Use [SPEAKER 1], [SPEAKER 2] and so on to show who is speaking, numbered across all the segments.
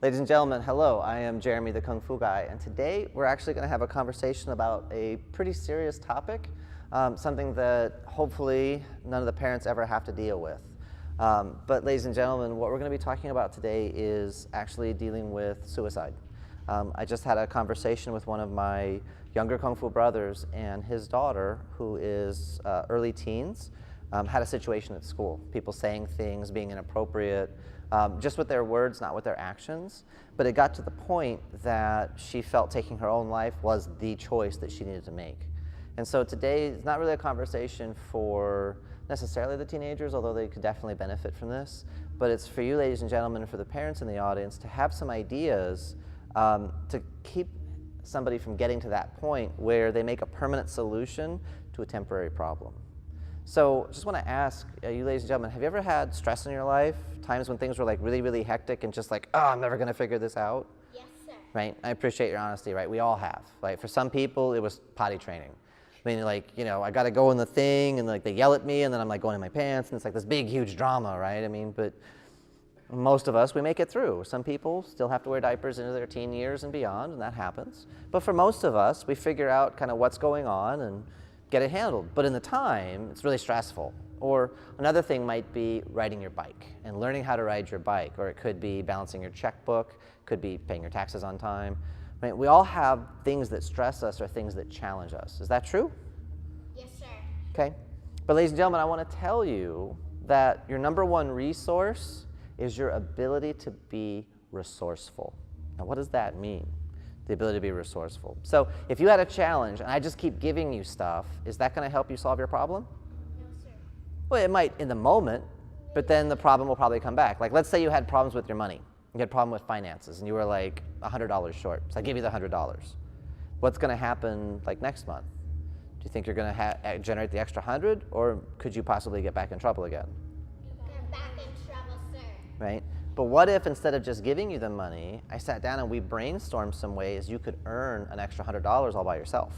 [SPEAKER 1] Ladies and gentlemen, hello. I am Jeremy the Kung Fu Guy, and today we're actually going to have a conversation about a pretty serious topic, something that hopefully none of the parents ever have to deal with. But ladies and gentlemen, what we're going to be talking about today is actually dealing with suicide. I just had a conversation with one of my younger Kung Fu brothers, and his daughter, who is early teens, had a situation at school. People saying things, being inappropriate, just with their words, not with their actions. But it got to the point that she felt taking her own life was the choice that she needed to make. And so today is not really a conversation for necessarily the teenagers, although they could definitely benefit from this. But it's for you, ladies and gentlemen, and for the parents in the audience to have some ideas to keep somebody from getting to that point where they make a permanent solution to a temporary problem. So just want to ask you, ladies and gentlemen, have you ever had stress in your life? Times when things were like really, really hectic and just like, oh, I'm never going to figure this out?
[SPEAKER 2] Yes, sir.
[SPEAKER 1] Right? I appreciate your honesty, right? We all have. Like for some people, it was potty training. I mean, like, you know, I got to go in the thing and like they yell at me and then I'm like going in my pants and it's like this big, huge drama, right? I mean, but most of us, we make it through. Some people still have to wear diapers into their teen years and beyond, and that happens. But for most of us, we figure out kind of what's going on and get it handled. But in the time, it's really stressful. Or another thing might be riding your bike and learning how to ride your bike. Or it could be balancing your checkbook, could be paying your taxes on time. Right? We all have things that stress us or things that challenge us. Is that true?
[SPEAKER 2] Yes, sir.
[SPEAKER 1] Okay. But ladies and gentlemen, I want to tell you that your number one resource is your ability to be resourceful. Now, what does that mean? The ability to be resourceful. So if you had a challenge and I just keep giving you stuff, is that going to help you solve your problem?
[SPEAKER 2] No, sir.
[SPEAKER 1] Well, it might in the moment, but then the problem will probably come back. Like let's say you had problems with your money. You had a problem with finances and you were like $100 short. So I give you the $100. What's going to happen like next month? Do you think you're going to generate the extra 100, or could you possibly get back in trouble again?
[SPEAKER 2] Get back in trouble, sir.
[SPEAKER 1] Right? But what if instead of just giving you the money, I sat down and we brainstormed some ways you could earn an extra $100 all by yourself?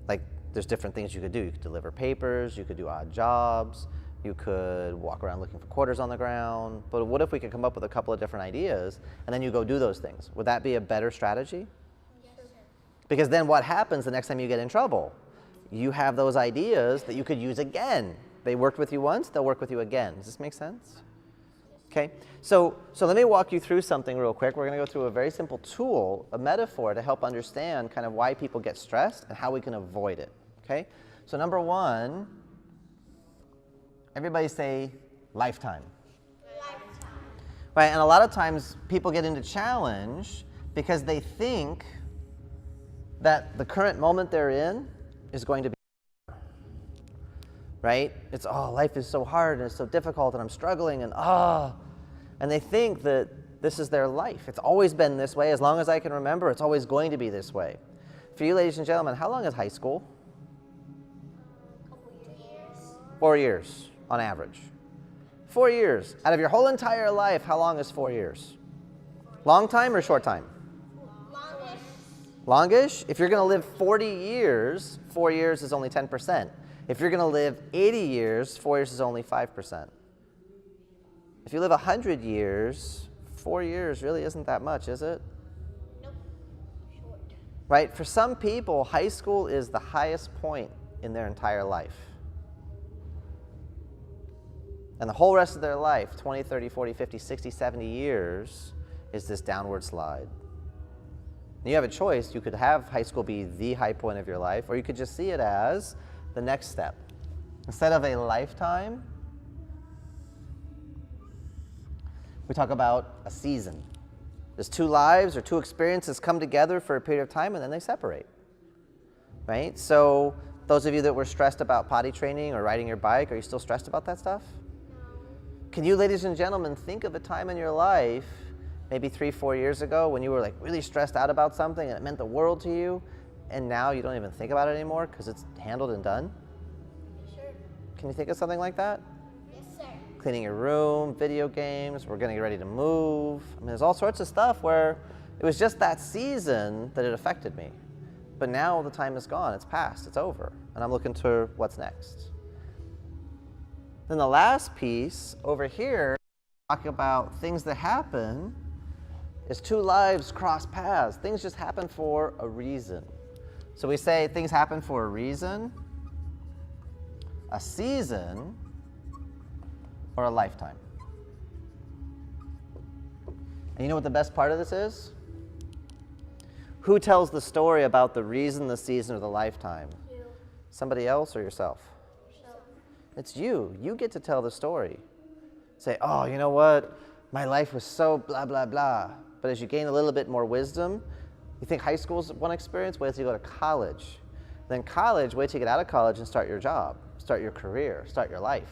[SPEAKER 1] Like there's different things you could do. You could deliver papers, you could do odd jobs, you could walk around looking for quarters on the ground. But what if we could come up with a couple of different ideas and then you go do those things? Would that be a better strategy?
[SPEAKER 2] Yes, sir.
[SPEAKER 1] Because then what happens the next time you get in trouble? You have those ideas that you could use again. They worked with you once, they'll work with you again. Does this make sense? Okay, so let me walk you through something real quick. We're going to go through a very simple tool, a metaphor to help understand kind of why people get stressed and how we can avoid it. Okay, so number one, everybody say lifetime.
[SPEAKER 2] Lifetime.
[SPEAKER 1] Right, and a lot of times people get into challenge because they think that the current moment they're in is going to be right? It's, oh, life is so hard and it's so difficult and I'm struggling and and they think that this is their life. It's always been this way. As long as I can remember, it's always going to be this way. For you, ladies and gentlemen, how long is high school?
[SPEAKER 2] A couple years.
[SPEAKER 1] 4 years on average. 4 years. Out of your whole entire life, how long is 4 years? Long time or short time?
[SPEAKER 2] Longish.
[SPEAKER 1] Longish? If you're going to live 40 years, 4 years is only 10%. If you're going to live 80 years, 4 years is only 5%. If you live 100 years, 4 years really isn't that much, is it?
[SPEAKER 2] Nope. Short.
[SPEAKER 1] Right? For some people, high school is the highest point in their entire life. And the whole rest of their life, 20, 30, 40, 50, 60, 70 years, is this downward slide. And you have a choice. You could have high school be the high point of your life, or you could just see it as the next step. Instead of a lifetime, we talk about a season. There's two lives or two experiences come together for a period of time and then they separate. Right? So those of you that were stressed about potty training or riding your bike, are you still stressed about that stuff?
[SPEAKER 2] No.
[SPEAKER 1] Can you, ladies and gentlemen, think of a time in your life, maybe 3, 4 years ago, when you were like really stressed out about something and it meant the world to you, and now you don't even think about it anymore because it's handled and done?
[SPEAKER 2] Sure.
[SPEAKER 1] Can you think of something like that?
[SPEAKER 2] Yes, sir.
[SPEAKER 1] Cleaning your room, video games, we're going to get ready to move. I mean, there's all sorts of stuff where it was just that season that it affected me. But now the time is gone, it's past, it's over, and I'm looking to what's next. Then the last piece over here, talk about things that happen is two lives cross paths. Things just happen for a reason. So we say things happen for a reason, a season, or a lifetime. And you know what the best part of this is? Who tells the story about the reason, the season, or the lifetime?
[SPEAKER 2] You.
[SPEAKER 1] Somebody else or yourself?
[SPEAKER 2] Yourself.
[SPEAKER 1] It's you. You get to tell the story. Say, oh, you know what? My life was so blah, blah, blah. But as you gain a little bit more wisdom, you think high school is one experience, wait till you go to college. Then college, wait till you get out of college and start your job, start your career, start your life.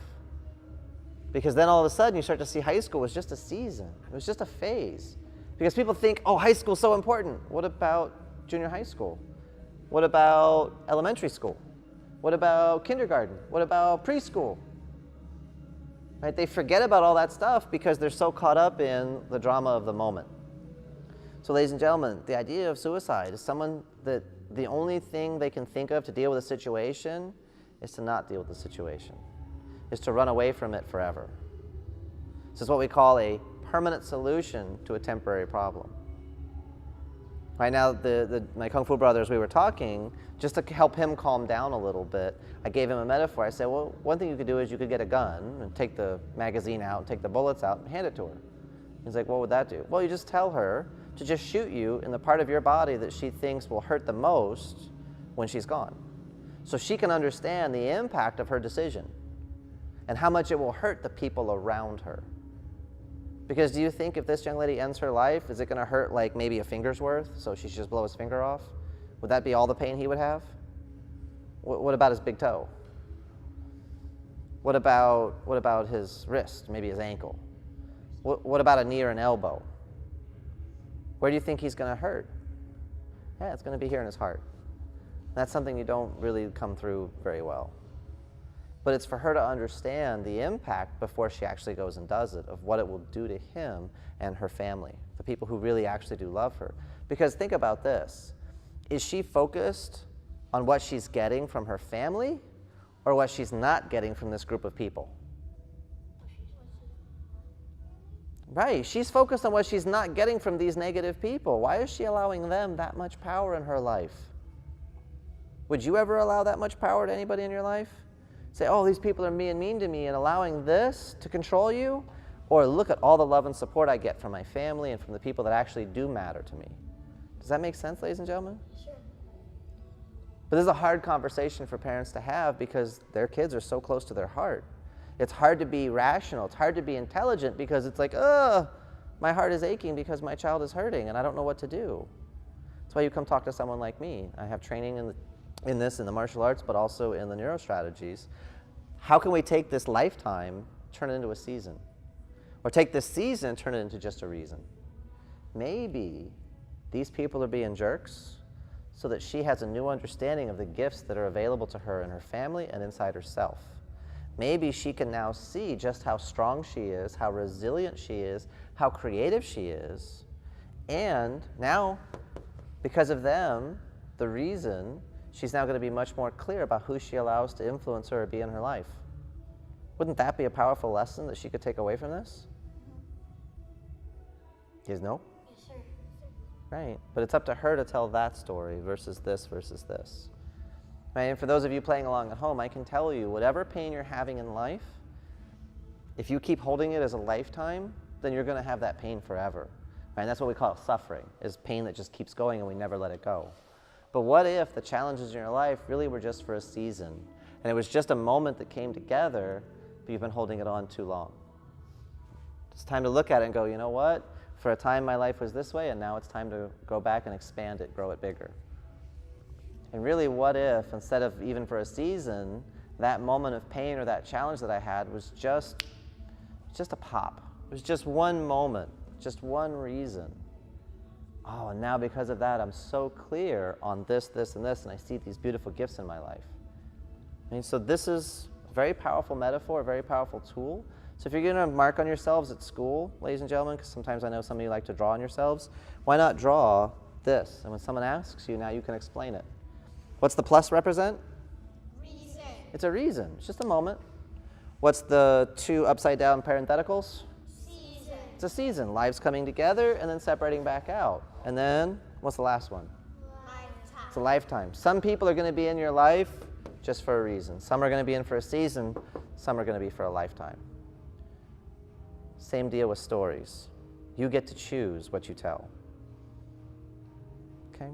[SPEAKER 1] Because then all of a sudden you start to see high school was just a season. It was just a phase. Because people think, oh, high school is so important. What about junior high school? What about elementary school? What about kindergarten? What about preschool? Right? They forget about all that stuff because they're so caught up in the drama of the moment. So ladies and gentlemen, the idea of suicide is someone that the only thing they can think of to deal with a situation is to not deal with the situation, is to run away from it forever. This is what we call a permanent solution to a temporary problem. Right now, my Kung Fu brothers, we were talking, just to help him calm down a little bit, I gave him a metaphor. I said, well, one thing you could do is you could get a gun and take the magazine out, and take the bullets out, and hand it to her. He's like, what would that do? Well, you just tell her to just shoot you in the part of your body that she thinks will hurt the most when she's gone. So she can understand the impact of her decision and how much it will hurt the people around her. Because do you think if this young lady ends her life, is it going to hurt like maybe a finger's worth, so she should just blow his finger off? Would that be all the pain he would have? What about his big toe? What about his wrist, maybe his ankle? What about a knee or an elbow? Where do you think he's going to hurt? Yeah, it's going to be here in his heart. That's something you don't really come through very well. But it's for her to understand the impact before she actually goes and does it, of what it will do to him and her family, the people who really actually do love her. Because think about this. Is she focused on what she's getting from her family or what she's not getting from this group of people? Right, she's focused on what she's not getting from these negative people. Why is she allowing them that much power in her life? Would you ever allow that much power to anybody in your life? Say, oh, these people are mean to me, and allowing this to control you? Or look at all the love and support I get from my family and from the people that actually do matter to me. Does that make sense, ladies and gentlemen?
[SPEAKER 2] Sure.
[SPEAKER 1] But this is a hard conversation for parents to have because their kids are so close to their heart. It's hard to be rational. It's hard to be intelligent because it's like, my heart is aching because my child is hurting and I don't know what to do. That's why you come talk to someone like me. I have training in the martial arts, but also in the neurostrategies. How can we take this lifetime, turn it into a season? Or take this season, turn it into just a reason? Maybe these people are being jerks so that she has a new understanding of the gifts that are available to her in her family and inside herself. Maybe she can now see just how strong she is, how resilient she is, how creative she is. And now, because of them, the reason, she's now going to be much more clear about who she allows to influence her or be in her life. Wouldn't that be a powerful lesson that she could take away from this? You guys know?
[SPEAKER 2] Yes, sir.
[SPEAKER 1] Right. But it's up to her to tell that story versus this versus this. Right? And for those of you playing along at home, I can tell you, whatever pain you're having in life, if you keep holding it as a lifetime, then you're going to have that pain forever. Right? And that's what we call suffering, is pain that just keeps going and we never let it go. But what if the challenges in your life really were just for a season, and it was just a moment that came together, but you've been holding it on too long? It's time to look at it and go, you know what? For a time my life was this way, and now it's time to go back and expand it, grow it bigger. And really, what if, instead of even for a season, that moment of pain or that challenge that I had was just a pop. It was just one moment, just one reason. Oh, and now because of that, I'm so clear on this, and this, and I see these beautiful gifts in my life. And so this is a very powerful metaphor, a very powerful tool. So if you're going to mark on yourselves at school, ladies and gentlemen, because sometimes I know some of you like to draw on yourselves, why not draw this? And when someone asks you, now you can explain it. What's the plus represent?
[SPEAKER 2] Reason.
[SPEAKER 1] It's a reason. It's just a moment. What's the two upside down parentheticals?
[SPEAKER 2] Season.
[SPEAKER 1] It's a season. Life's coming together and then separating back out. And then, what's the last one?
[SPEAKER 2] Lifetime.
[SPEAKER 1] It's a lifetime. Some people are going to be in your life just for a reason. Some are going to be in for a season. Some are going to be for a lifetime. Same deal with stories. You get to choose what you tell. Okay?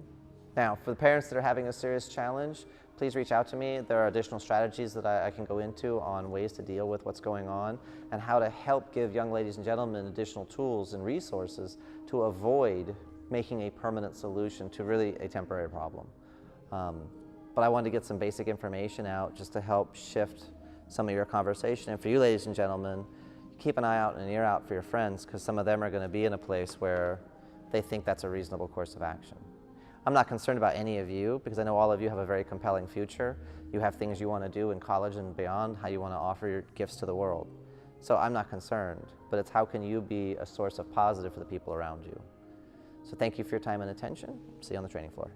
[SPEAKER 1] Now, for the parents that are having a serious challenge, please reach out to me. There are additional strategies that I can go into on ways to deal with what's going on and how to help give young ladies and gentlemen additional tools and resources to avoid making a permanent solution to really a temporary problem. But I wanted to get some basic information out just to help shift some of your conversation. And for you, ladies and gentlemen, keep an eye out and an ear out for your friends, because some of them are going to be in a place where they think that's a reasonable course of action. I'm not concerned about any of you, because I know all of you have a very compelling future. You have things you want to do in college and beyond, how you want to offer your gifts to the world. So I'm not concerned, but it's how can you be a source of positive for the people around you. So thank you for your time and attention. See you on the training floor.